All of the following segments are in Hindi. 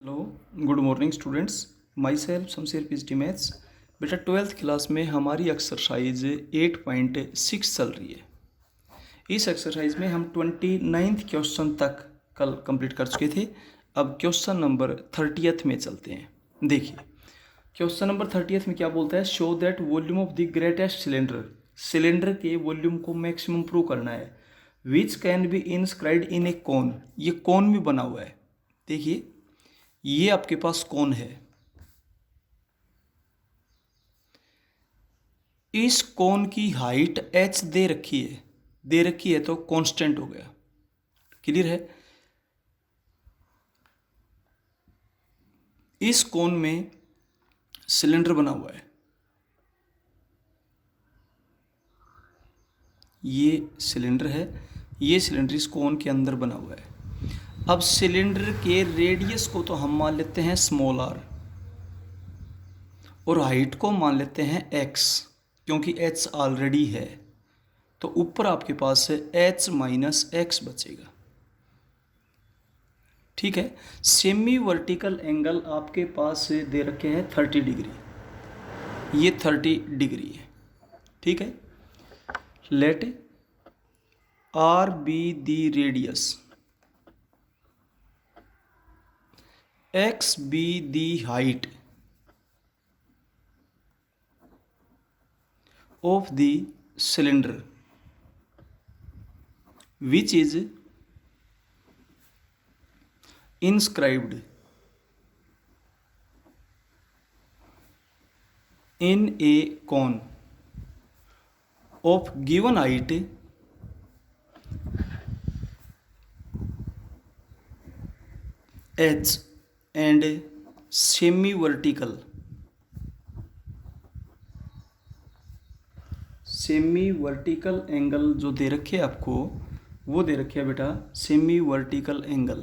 Hello, good morning students. My self Shamsher PhD maths. बेटा 12th क्लास में हमारी एक्सरसाइज 8.6 चल रही है। इस एक्सरसाइज में हम 29th क्वेश्चन तक कल कंप्लीट कर चुके थे। अब क्वेश्चन नंबर 30th में चलते हैं। देखिए क्वेश्चन नंबर 30th में क्या बोलता है, show that volume of the greatest cylinder. Cylinder के वॉल्यूम को मैक्सिमम प्रूव करना है, which can be inscribed in a cone. ये कॉन में बना हुआ है। देखिए ये आपके पास कौन है, इस कोन की हाइट h दे रखी है तो कांस्टेंट हो गया। क्लियर है। इस कोन में सिलेंडर बना हुआ है, ये सिलेंडर है, ये सिलेंडर इस कोन के अंदर बना हुआ है। अब सिलेंडर के रेडियस को तो हम मान लेते हैं स्मॉल r और हाइट को मान लेते हैं x, क्योंकि h ऑलरेडी है तो ऊपर आपके पास h माइनस एक्स बचेगा। ठीक है। सेमी वर्टिकल एंगल आपके पास दे रखे हैं 30 डिग्री, ये 30 डिग्री है। ठीक है। Let R be the radius, X be the height of the cylinder which is inscribed in a cone of given height h and semi vertical angle जो दे रखे है आपको, वो दे रखे है बेटा semi vertical angle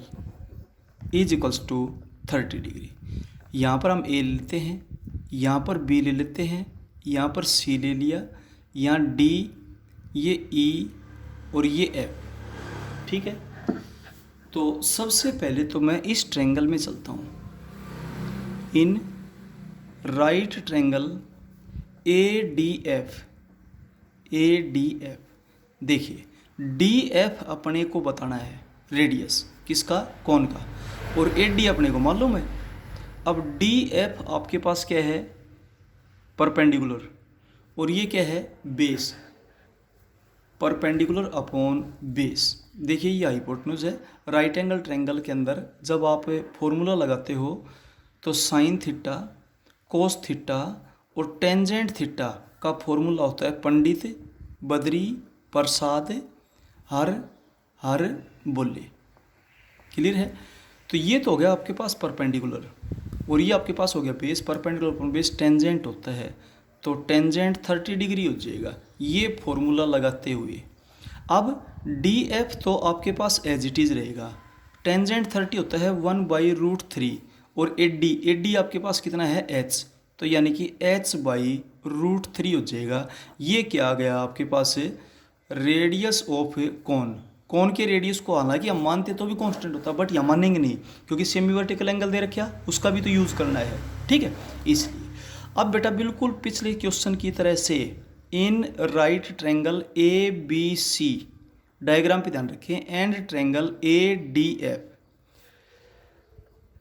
is equals to 30 degree. यहाँ पर हम ए ले लेते हैं, यहाँ पर बी ले लेते हैं, यहाँ पर सी ले लिया, यहाँ डी, ये ई और ये एफ। ठीक है। तो सबसे पहले तो मैं इस ट्रायंगल में चलता हूँ। इन राइट ट्रायंगल ADF, देखिए DF अपने को बताना है रेडियस किसका, कौन का, और AD अपने को मालूम है। अब DF आपके पास क्या है, परपेंडिकुलर, और ये क्या है, बेस, परपेंडिकुलर अपॉन बेस। देखिए ये हाइपोटेन्यूज है। राइट एंगल ट्रायंगल के अंदर जब आप फॉर्मूला लगाते हो तो साइन थीटा, कोस थीटा और टेंजेंट थीटा का फॉर्मूला होता है पंडित बद्री प्रसाद हर बोले। क्लियर है। तो ये तो हो गया आपके पास परपेंडिकुलर, और ये आपके पास हो गया base. Perpendicular upon base tangent होता है तो टेंजेंट 30 डिग्री हो जाएगा ये फॉर्मूला लगाते हुए। अब DF तो आपके पास एज इट इज़ रहेगा, टेंजेंट 30 होता है 1/√3, और AD आपके पास कितना है h, तो यानी कि h/√3 हो जाएगा। ये क्या आ गया आपके पास, रेडियस ऑफ कौन के रेडियस को, हालांकि हम मानते तो भी कांस्टेंट होता, बट यहाँ मानेंगे नहीं क्योंकि सेमी वर्टिकल एंगल दे रखा, उसका भी तो यूज़ करना है। ठीक है, इसलिए अब बेटा बिल्कुल पिछले क्वेश्चन की तरह से in right triangle ABC, diagram पे ध्यान रखें, and triangle ADF,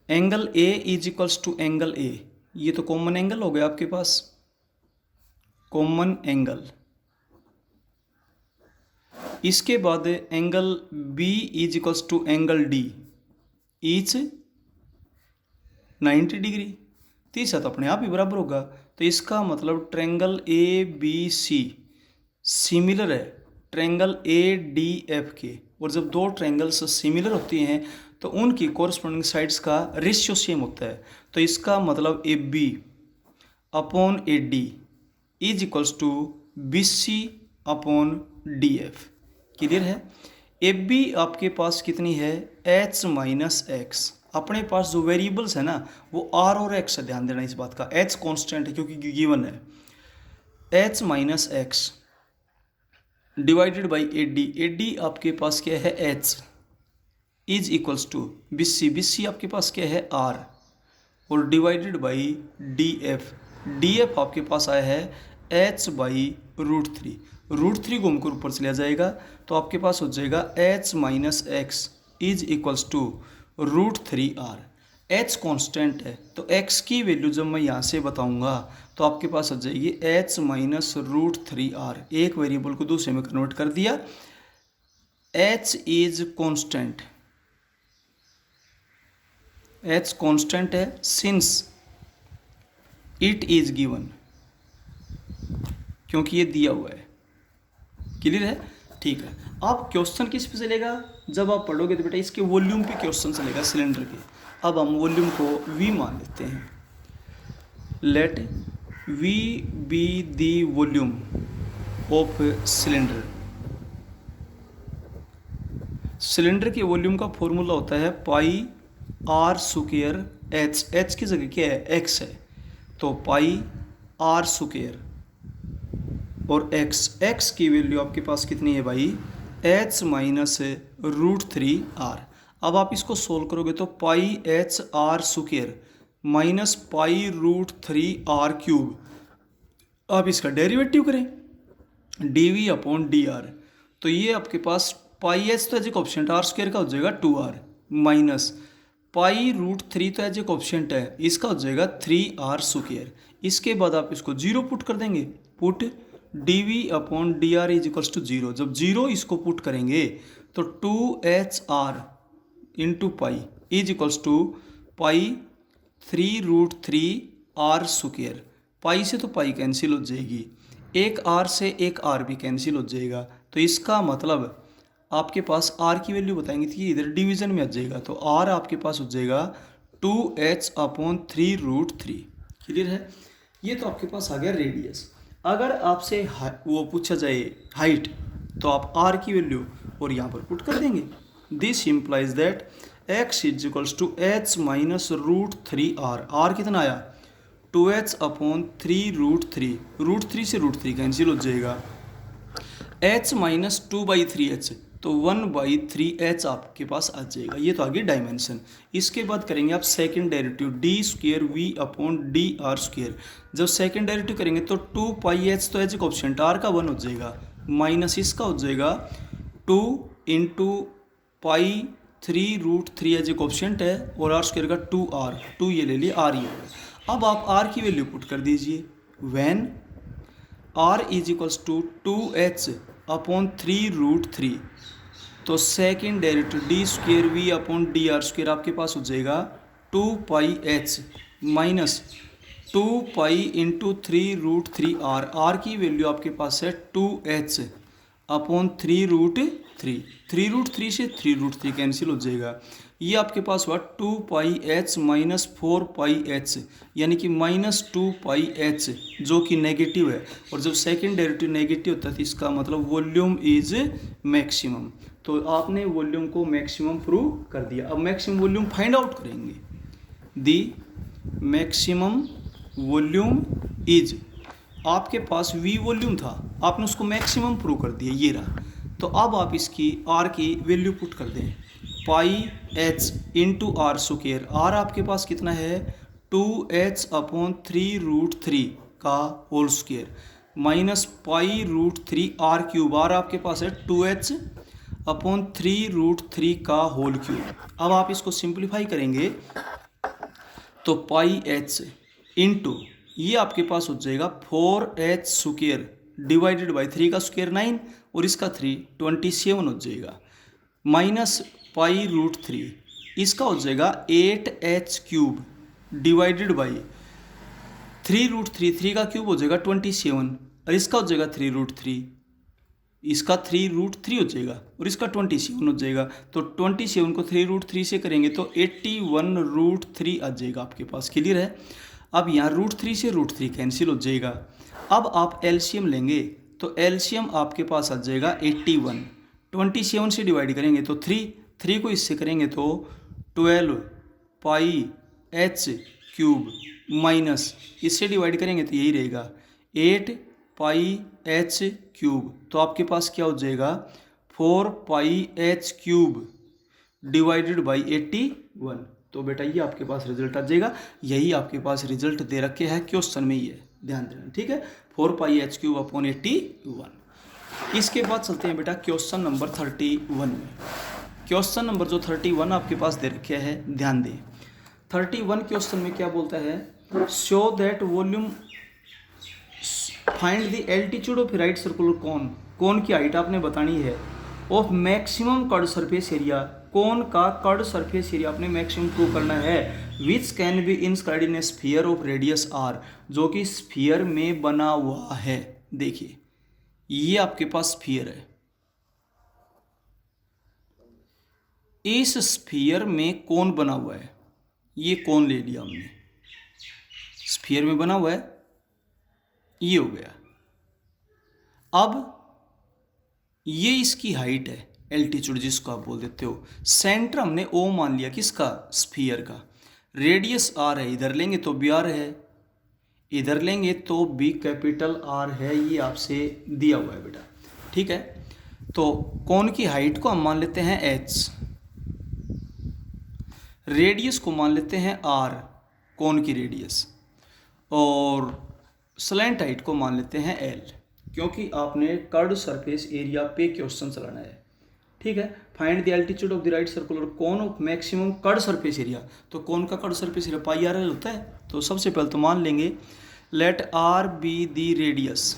angle A is equals to angle A, ये तो कॉमन एंगल हो गया आपके पास, कॉमन एंगल। इसके बाद angle B is equals to angle D is 90 degree, तीसरा तो अपने आप ही बराबर होगा। तो इसका मतलब ट्रायंगल ABC सिमिलर है ट्रायंगल ADF के, और जब दो ट्रायंगल्स सिमिलर होती हैं तो उनकी कोरस्पॉन्डिंग साइड्स का रेशियो सेम होता है। तो इसका मतलब AB upon AD is equals to BC upon DF। Clear है। AB आपके पास कितनी है, h माइनस एक्स। अपने पास जो वेरिएबल्स है ना वो r और x है, ध्यान देना इस बात का। h कांस्टेंट है क्योंकि गिवन है, h minus X divided by AD। AD आपके पास क्या है, h, is equals to BC, BC आपके पास क्या है R, और डिवाइडेड बाई DF, DF आपके पास आया है H/√3, √3 घूमकर ऊपर चला जाएगा तो आपके पास हो जाएगा H-X is equals to √3R। H constant है तो X की वैल्यू जब मैं यहाँ से बताऊँगा तो आपके पास हो जाएगी H-√3R। एक वेरिएबल को दूसरे में कन्वर्ट कर दिया। H is constant, H constant है सिंस इट इज गिवन, क्योंकि ये दिया हुआ है। क्लियर है? ठीक है। आप क्वेश्चन किस पे चलेगा, जब आप पढ़ोगे तो बेटा इसके वॉल्यूम पे क्वेश्चन चलेगा सिलेंडर के। अब हम वॉल्यूम को V मान लेते हैं। Let V be the volume of cylinder. Cylinder के वॉल्यूम का फॉर्मूला होता है pi R square H, H की जगह क्या है X है, तो पाई R स्क्वायर और x की वैल्यू आपके पास कितनी है भाई H-√3R। अब आप इसको सोल्व करोगे तो पाई HR स्क्वायर माइनस पाई√3R³। आप इसका डेरिवेटिव करें dV/dr, तो ये आपके पास पाई एच तो एज एक ऑप्शन R स्क्वायर का हो जाएगा 2R माइनस पाई√3 तो एज एक ऑप्शन है, इसका हो जाएगा 3R स्क्वायर। इसके बाद आप इसको 0 पुट कर देंगे, put dV/dr is equals to 0। जब 0 इसको पुट करेंगे तो 2HR into pi is equals to pi 3√3R square. Pi से तो पाई कैंसिल हो जाएगी, एक R से एक R भी कैंसिल हो जाएगा, तो इसका मतलब आपके पास R की वैल्यू बताएंगे थी इधर डिवीजन में आ जाएगा, तो R आपके पास हो जाएगा 2H/3√3। क्लियर है? ये तो आपके पास आ गया रेडियस। अगर आपसे वो पूछा जाए हाइट, तो आप R की वैल्यू और यहाँ पर पुट कर देंगे। This implies that x is equals to H-√3R। R कितना आया 2H/3√3, √3 से √3 कैंसिल हो जाएगा। H-2/3H, तो 1/3H आपके पास आ जाएगा। ये तो आगे डायमेंशन। इसके बाद करेंगे आप सेकेंड डेरिवेटिव d²V/dr²। जब सेकेंड डेरिवेटिव करेंगे तो 2πH तो एच ऑप्शन R का 1 हो जाएगा, माइनस इसका हो जाएगा 2 इंटू पाई 3√3 एज एक ऑप्शन है और R² का 2R, 2 ये ले लिए R ही होगा। अब आप R की वैल्यू पुट कर दीजिए, when R is equals to 2H/3√3, तो सेकेंड डेरिवेटिव d²V/dr² आपके पास हो जाएगा 2πH minus 2 into 3√3R। R की वैल्यू आपके पास है 2H/3√3, 3√3 से 3√3 कैंसिल हो जाएगा। ये आपके पास हुआ 2πH माइनस 4πH, यानी कि माइनस 2πH जो कि नेगेटिव है, और जब सेकेंड डेरिवेटिव नेगेटिव होता है तो इसका मतलब वॉल्यूम इज मैक्सिमम। तो आपने वॉल्यूम को मैक्सिमम प्रूव कर दिया। अब मैक्सिमम वॉल्यूम फाइंड आउट करेंगे। दी मैक्सिमम वॉल्यूम इज, आपके पास V वॉल्यूम था, आपने उसको मैक्सिमम प्रूव कर दिया, ये रहा। तो अब आप इसकी R की वैल्यू पुट कर दें, पाई H into R square. R आपके पास कितना है 2H/3√3 का होल स्क्वायर माइनस पाई√3R³। R आपके पास है 2H/3√3 का होल क्यूब। अब आप इसको सिंप्लीफाई करेंगे तो पाई H इंटू ये आपके पास हो जाएगा 4H स्क्वायर डिवाइडेड बाई 3 का स्क्वायर 9 और इसका 3 27 हो जाएगा, माइनस पाई√3, इसका हो जाएगा 8H³ डिवाइडेड बाई 3√3, 3 का क्यूब हो जाएगा 27 और इसका हो जाएगा 3√3, इसका 3√3 हो जाएगा और इसका 27 हो जाएगा। तो 27 को 3√3 से करेंगे तो 81√3 आ जाएगा आपके पास। क्लियर है? अब यहाँ √3 से √3 कैंसिल हो जाएगा। अब आप एलसीएम लेंगे तो एलसीएम आपके पास आ जाएगा 81, 27 से डिवाइड करेंगे तो 3 को इससे करेंगे तो 12πH³ माइनस इससे डिवाइड करेंगे तो यही रहेगा 8πH³। तो आपके पास क्या हो जाएगा 4πH³ डिवाइडेड बाई 81। तो बेटा ये आपके पास रिजल्ट आ जाएगा। यही आपके पास रिजल्ट दे रखे हैं क्वेश्चन में, ये ध्यान देना, ठीक है। 4πh³ / 81। इसके बाद चलते हैं बेटा क्वेश्चन नंबर 31 में। क्वेश्चन नंबर जो 31 आपके पास दे रखे है, ध्यान दें। 31 क्वेश्चन में क्या बोलता है, show that volume, find the altitude of right circular cone. Cone की हाइट आपने बतानी है, of maximum curved surface area, cone का कर्ड सरफेस एरिया आपने मैक्सिमम प्रूव करना है, which can be inscribed in a sphere of radius r, जो कि स्फीयर में बना हुआ है। देखिए ये आपके पास स्फीयर है, इस स्फीयर में कोन बना हुआ है, ये कोन ले लिया हमने, स्फीयर में बना हुआ है, ये हो गया। अब ये इसकी हाइट है, एल्टीट्यूड जिसको आप बोल देते हो। सेंटर हमने ओ मान लिया, किसका, स्फीयर का। रेडियस आर है, इधर लेंगे तो बी आर है, इधर लेंगे तो बी कैपिटल आर है, ये आपसे दिया हुआ है बेटा, ठीक है। तो कोन की हाइट को हम मान लेते हैं एच, रेडियस को मान लेते हैं आर, कोन की रेडियस, और स्लैंट हाइट को मान लेते हैं एल, क्योंकि आपने कर्ड सरफेस एरिया पे क्वेश्चन चलाना है, ठीक है। Find the altitude of the right circular cone of maximum curved surface area. तो कोन का curved surface area pi R L होता है। तो सबसे पहले तो मान लेंगे let R be the radius.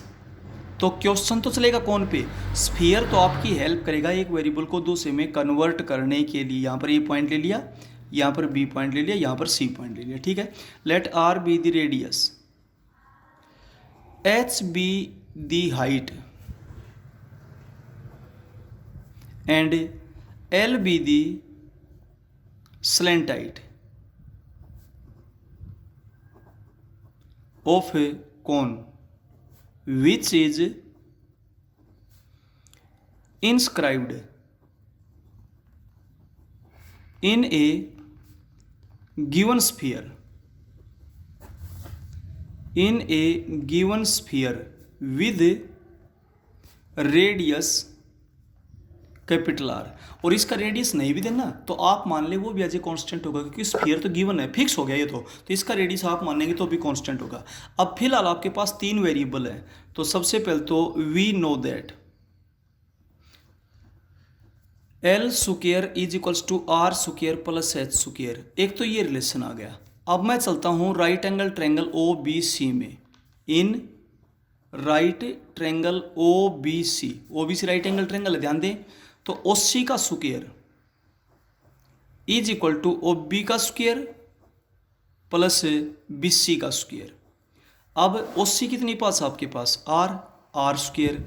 तो क्वेश्चन तो चलेगा कौन पे, स्फीयर तो आपकी हेल्प करेगा एक वेरिएबल को दूसरे में कन्वर्ट करने के लिए। यहाँ पर ए पॉइंट ले लिया, यहाँ पर बी पॉइंट ले लिया, यहाँ पर सी पॉइंट ले लिया, ठीक है। Let R be the radius, H be the height, and L be the slant height of a cone which is inscribed in a given sphere, in a given sphere with radius capital R. और इसका रेडियस नहीं भी देना तो आप मान ले वो भी एज ए कॉन्स्टेंट होगा, क्योंकि स्फीयर तो गिवन है, फिक्स हो गया ये तो इसका रेडियस आप मानेंगे तो भी कॉन्स्टेंट होगा। अब फिलहाल आपके पास 3 वेरिएबल है। तो सबसे पहले तो we know that L square is equals to R square plus H square, एक तो ये रिलेशन आ गया। अब मैं चलता हूँ right angle triangle O B C में, in right triangle O B C right angle triangle है, ध्यान दें। तो OC का square is equal to OB का स्क्वायर प्लस BC का स्क्वायर। अब OC कितनी पास आपके पास, आर स्क्वायर,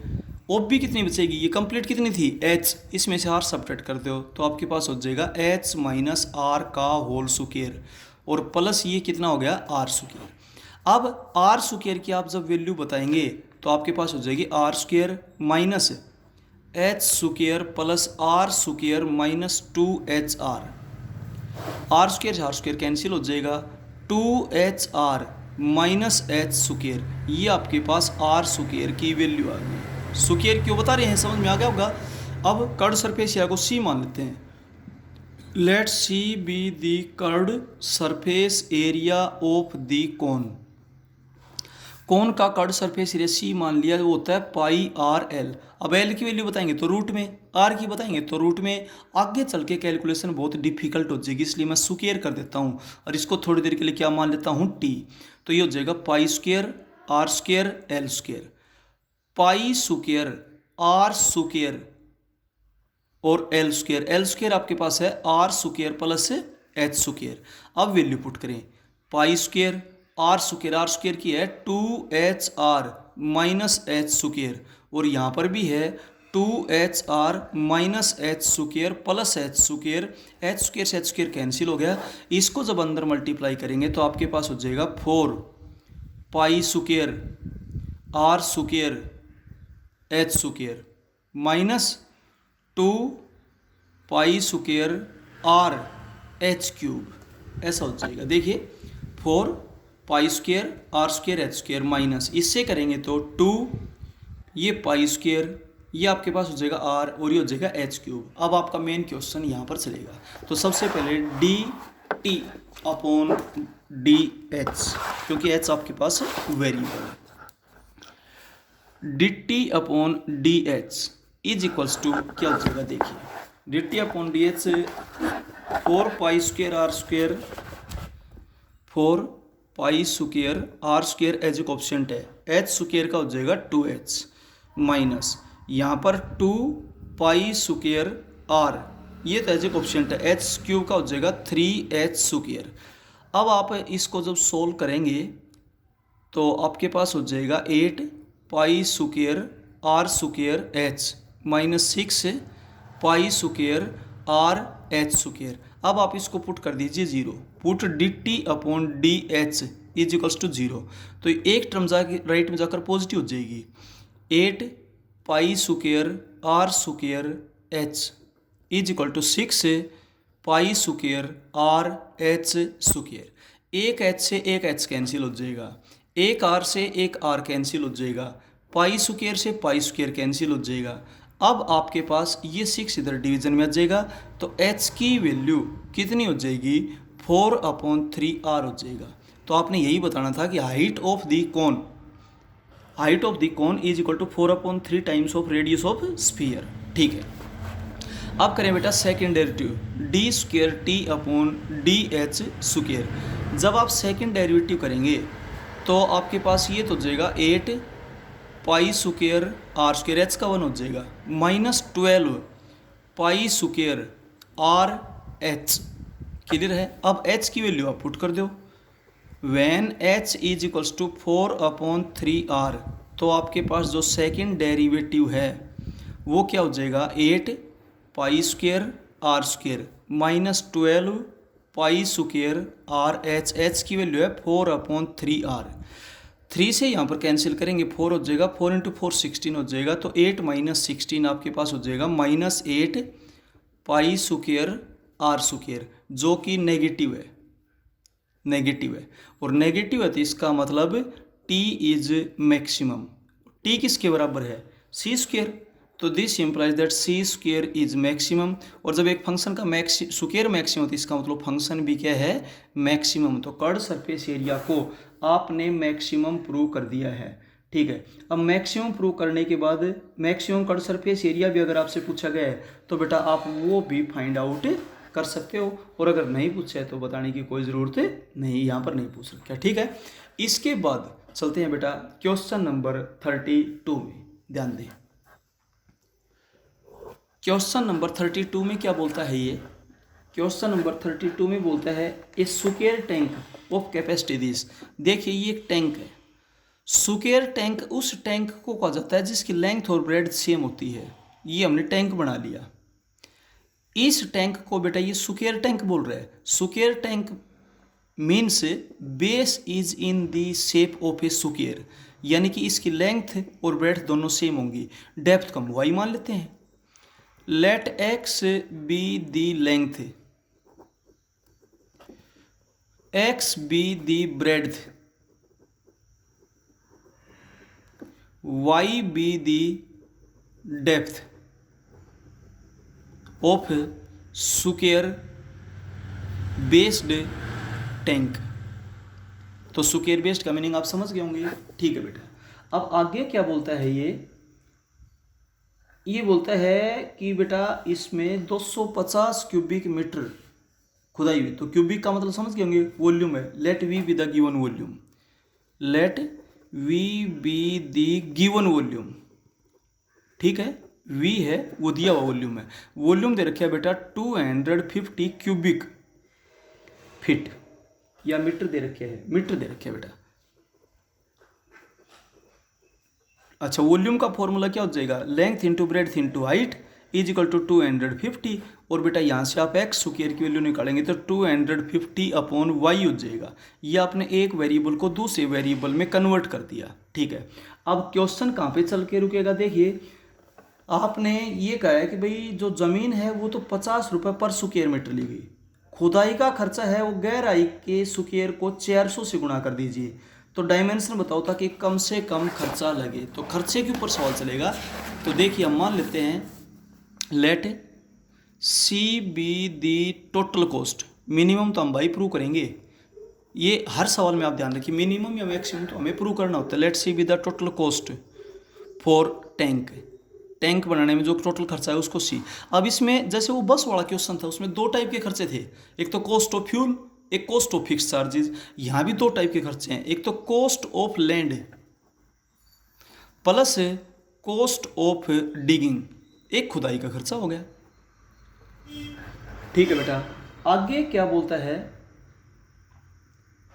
OB कितनी बचेगी, ये कंप्लीट कितनी थी, H, इसमें से R सब्ट्रैक्ट कर दो तो आपके पास हो जाएगा H माइनस R का होल स्क्वायर, और प्लस ये कितना हो गया, R स्क्वायर। अब R स्क्वायर की आप जब वैल्यू बताएंगे तो आपके पास हो जाएगी R square minus H square plus R square minus 2HR। R square से आर स्क्वायर कैंसिल हो जाएगा, 2HR माइनस एच स्क्वायर, ये आपके पास आर स्क्वायर की वैल्यू आ गई। स्क्वायर क्यों बता रहे हैं, समझ में आ गया होगा। अब कर्ड सरफेस एरिया को सी मान लेते हैं। Let C be the curved surface area of the cone. Cone का कर्ड सरफेस एरिया सी मान लिया, वो होता है पाई आर एल। अब एल की वैल्यू बताएंगे तो रूट में, आर की बताएंगे तो रूट में। आगे चल के कैलकुलेशन बहुत डिफिकल्ट हो जाएगी, इसलिए मैं स्क्वायर कर देता हूँ और इसको थोड़ी देर के लिए क्या मान लेता हूँ, टी। तो ये हो जाएगा pi square R square L square, pi square R square और एल स्क्वायर आपके पास है R square plus H square. अब वैल्यू पुट करें, पाई स्क्वायर आर स्क्वायर की है 2HR माइनस एच स्क्वायर, और यहाँ पर भी है 2HR minus H square plus H square से एच स्क्वायर कैंसिल हो गया। इसको जब अंदर मल्टीप्लाई करेंगे तो आपके पास हो जाएगा 4 pi square R square H square minus 2 pi square R H cube, ऐसा हो जाएगा। देखिए 4 pi square R square H square minus, इससे करेंगे तो 2 ये पाई स्क्वायर ये आपके पास हो जाएगा आर और ये हो जाएगा एच क्यूब। अब आपका मेन क्वेश्चन यहाँ पर चलेगा। तो सबसे पहले D T upon D H, क्योंकि एच आपके पास वेरिएबल है। D T upon D H is equals to क्या हो जाएगा, देखिए D T upon D H 4 pi square R square, 4 pi square R square as coefficient है, एच स्क्वेयर का हो जाएगा 2h माइनस यहाँ पर 2 पाई स्क्वेयर आर, ये तो एज कोएफिशिएंट है, एच क्यूब का हो जाएगा 3h स्क्वेयर। अब आप इसको जब सोल्व करेंगे तो आपके पास हो जाएगा 8 pi square R square H minus 6 pi square R H square. अब आप इसको पुट कर दीजिए zero, put D T upon D H is equals to zero. तो एक टर्म जाके राइट में जाकर पॉजिटिव हो जाएगी, 8 pi square R square H is equal to 6 pi square R H square. एक एच से एक एच कैंसिल हो जाएगा, एक आर से एक आर कैंसिल हो जाएगा, पाई स्क्वेयर से पाई स्क्वेयर कैंसिल हो जाएगा। अब आपके पास ये 6 इधर डिवीजन में आ जाएगा, तो h की वैल्यू कितनी हो जाएगी, 4/3r हो जाएगा। तो आपने यही बताना था कि height of the cone is equal to 4/3 times of radius of sphere. ठीक है, अब करें बेटा second derivative, D square T upon D H square. जब आप सेकेंड डेरिवेटिव करेंगे तो आपके पास ये तो हो जाएगा 8 pi square R square H का 1 हो जाएगा minus 12 pi square R H. Clear है। अब एच की वैल्यू आप पुट कर दो, when H is equals to 4/3r, तो आपके पास जो सेकंड डेरिवेटिव है वो क्या हो जाएगा, 8 pi square R square minus 12 pi square R H. H की वैल्यू है 4/3r। 3 से यहाँ पर कैंसिल करेंगे, 4 हो जाएगा, 4 × 4 16 हो जाएगा, तो 8 माइनस 16 आपके पास हो जाएगा minus 8 pi square R square, जो कि नेगेटिव है, और नेगेटिव है तो इसका मतलब t इज मैक्सिमम। t किसके बराबर है, सी स्क्वेयर, तो this implies that C square is maximum. और जब एक फंक्शन का स्क्वेयर मैक्सिमम तो इसका मतलब फंक्शन भी क्या है, मैक्सिमम। तो कर्ड सरफेस एरिया को आपने मैक्सिमम प्रूव कर दिया है। ठीक है, अब मैक्सिमम प्रूव करने के बाद मैक्सिमम कर्ड सरफेस एरिया भी अगर आपसे पूछा गया है तो बेटा आप वो भी फाइंड आउट कर सकते हो, और अगर नहीं पूछा है तो बताने की कोई ज़रूरत नहीं, यहाँ पर नहीं पूछ रखा। ठीक है, इसके बाद चलते हैं बेटा क्वेश्चन नंबर 32 में। ध्यान दें, क्वेश्चन नंबर 32 में क्या बोलता है, ये क्वेश्चन नंबर 32 में बोलता है a square tank of capacity this. देखिए ये एक टैंक है, स्क्वायर टैंक उस टैंक को कहा जाता है जिसकी लेंथ और ब्रेड्थ सेम होती है। ये हमने टैंक बना लिया, इस टैंक को बेटा ये स्क्वायर टैंक बोल रहा है। Square tank means base is in the shape of A square, यानी कि इसकी लेंथ और ब्रेड्थ दोनों सेम होंगी। डेप्थ कम वाई मान लेते हैं, let X be the length, X be the breadth, Y be the depth of square based tank. तो स्क्वायर बेस्ड का मीनिंग आप समझ गए होंगे। ठीक है बेटा, अब आगे क्या बोलता है, ये बोलता है कि बेटा इसमें 250 क्यूबिक मीटर खुदाई हुई। तो क्यूबिक का मतलब समझ गए होंगे, वॉल्यूम है। Let V be the given volume, let V be the given volume. ठीक है, वी है वो दिया हुआ वॉल्यूम है। वॉल्यूम दे रखे है बेटा 250 क्यूबिक फीट, या मीटर दे रखे हैं, मीटर दे रखे है बेटा। अच्छा, वॉल्यूम का फॉर्मूला क्या हो जाएगा, length into breadth into height is equal to 250। और बेटा यहाँ से आप एक्स स्क्वायर की वैल्यू निकालेंगे तो 250/y हो जाएगा। ये आपने एक वेरिएबल को दूसरे वेरिएबल में कन्वर्ट कर दिया। ठीक है, अब क्वेश्चन कहाँ पे चल के रुकेगा, देखिए आपने ये कहा है कि भाई जो ज़मीन है वो तो 50 रुपये पर स्क्वायर मीटर ली गई, खुदाई का खर्चा है वो गहराई के स्क्वायर को 400 से गुणा कर दीजिए, तो डायमेंशन बताओ ताकि कम से कम खर्चा लगे। तो खर्चे के ऊपर सवाल चलेगा। तो देखिए हम मान लेते हैं let C be the total cost. Minimum तो हम भाई प्रूव करेंगे, ये हर सवाल में आप ध्यान रखिए, मिनिमम या मैक्सिमम तो हमें प्रूव करना होता है। Let C be the total cost for tank बनाने में जो टोटल खर्चा है उसको सी। अब इसमें जैसे वो बस वाला क्वेश्चन था उसमें दो टाइप के खर्चे थे, एक तो कॉस्ट ऑफ फ्यूल, एक कॉस्ट ऑफ फिक्स चार्जेस। यहाँ भी दो टाइप के खर्चे हैं, एक तो cost of land plus cost of digging, एक खुदाई का खर्चा हो गया। ठीक है बेटा, आगे क्या बोलता है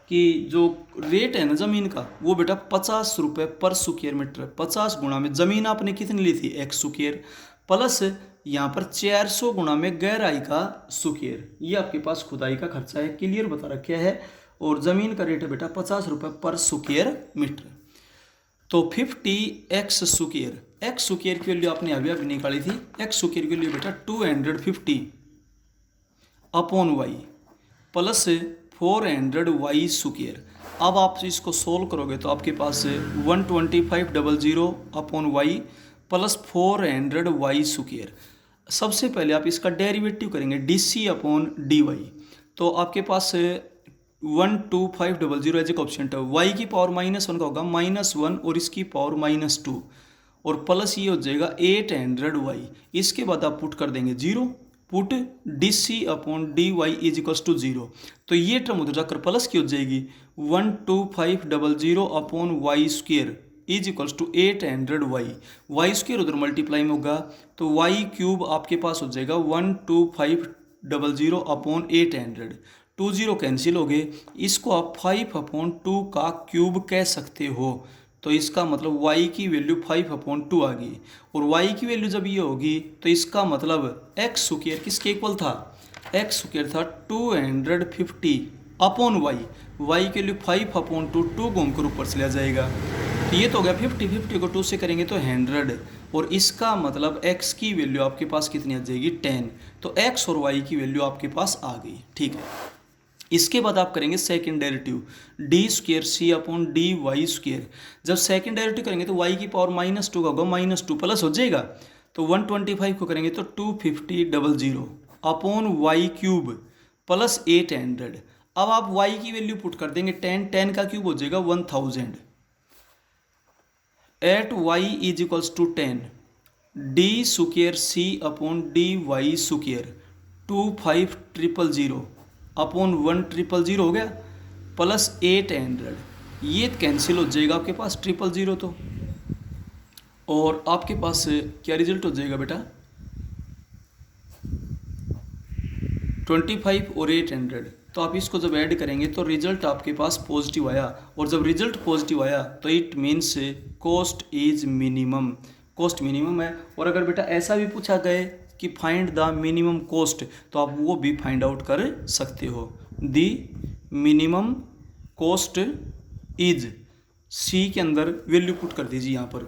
कि जो रेट है ना ज़मीन का वो बेटा 50 रुपये पर स्क्वायर मीटर, 50 गुणा में ज़मीन आपने कितनी ली थी 1 स्क्वायर, प्लस यहाँ पर 400 गुणा में गहराई का स्क्वायर, ये आपके पास खुदाई का खर्चा है, क्लियर बता रखा है। और ज़मीन का रेट है बेटा 50 रुपये पर स्क्वायर मीटर। तो 50x स्क्वायर, एक्स स्क्वायर की वैल्यू आपने अभी अभी निकाली थी, एक्स स्क्वायर की वैल्यू बेटा 250 upon Y plus 400y square. अब आप इसको सोल्व करोगे तो आपके पास 12500 upon Y plus 400y square. सबसे पहले आप इसका डेरिवेटिव करेंगे डी अपॉन डी वाई, तो आपके पास 12500 एज ए कोएफिशिएंट है, वाई की पावर -1 का होगा -1 और इसकी पावर -2 और प्लस ये हो जाएगा 800y। इसके बाद आप पुट कर देंगे 0, put D upon D Y is equals to 0। तो ये टर्म उधर जाकर प्लस की हो जाएगी 12500 upon Y square is equals to 800y। Y square उधर मल्टीप्लाई में होगा तो वाई क्यूब आपके पास हो जाएगा 12500 अपॉन 800, 20 कैंसिल हो गए, इसको आप 5/2 का क्यूब कह सकते हो। तो इसका मतलब y की वैल्यू 5/2 आ गई, और y की वैल्यू जब ये होगी तो इसका मतलब x स्क्वायर किसके इक्वल था, x स्क्वायर था 250 अपॉन y, y की वैल्यू 5/2, 2 घूमकर ऊपर चला जाएगा। तो ये तो हो गया 50 को 2 से करेंगे तो 100, और इसका मतलब x की वैल्यू आपके पास कितनी आ जाएगी 10। तो x और y की वैल्यू आपके पास आ गई। ठीक है, इसके बाद आप करेंगे second derivative D square C upon D Y square. जब सेकंड डेरिवेटिव करेंगे तो y की पावर -2 का होगा -2 प्लस हो जाएगा, तो 125 को करेंगे तो 250 अपॉन वाई क्यूब प्लस 800। अब आप y की वैल्यू पुट कर देंगे 10 का क्यूब हो जाएगा 1000 at y is equals to 10 D square C upon D Y square 25000 upon 1000 हो गया प्लस 800, ये कैंसिल हो जाएगा आपके पास 000 तो, और आपके पास क्या रिजल्ट हो जाएगा बेटा 25 और 800। तो आप इसको जब ऐड करेंगे तो रिजल्ट आपके पास पॉजिटिव आया, और जब रिजल्ट पॉजिटिव आया तो it means cost is minimum, cost minimum है। और अगर बेटा ऐसा भी पूछा गया कि फाइंड द मिनिमम कॉस्ट तो आप वो भी फाइंड आउट कर सकते हो। The minimum cost is C के अंदर वैल्यू पुट कर दीजिए यहाँ पर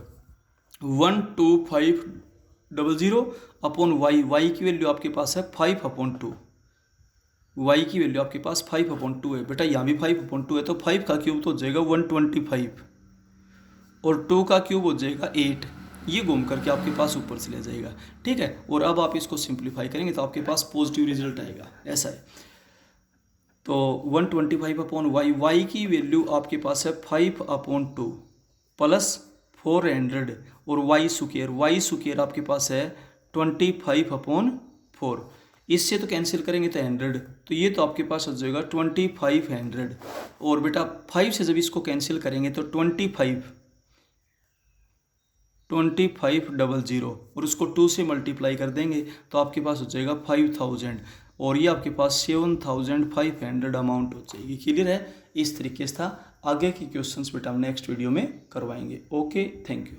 12500 अपॉन वाई, वाई की वैल्यू आपके पास है 5/2, वाई की वैल्यू आपके पास 5/2 है। बेटा यहाँ भी 5/2 है तो 5 का क्यूब तो हो जाएगा 125 और 2 का क्यूब हो जाएगा 8, ये घूम करके आपके पास ऊपर से ले जाएगा। ठीक है, और अब आप इसको सिंप्लीफाई करेंगे तो आपके पास पॉजिटिव रिजल्ट आएगा, ऐसा है। तो 125 अपॉन वाई, वाई की वैल्यू आपके पास है 5/2 प्लस 400 और वाई स्क्वायर आपके पास है 25/4, इससे तो कैंसिल करेंगे तो 100, तो ये तो आपके पास हो जाएगा 2500। और बेटा 5 से जब इसको कैंसिल करेंगे तो 2500 और उसको 2 से मल्टीप्लाई कर देंगे तो आपके पास हो जाएगा 5000, और ये आपके पास 7500 अमाउंट हो जाएगी। क्लियर है, इस तरीके से था। आगे के क्वेश्चंस बेटा हम नेक्स्ट वीडियो में करवाएंगे। Okay, thank you.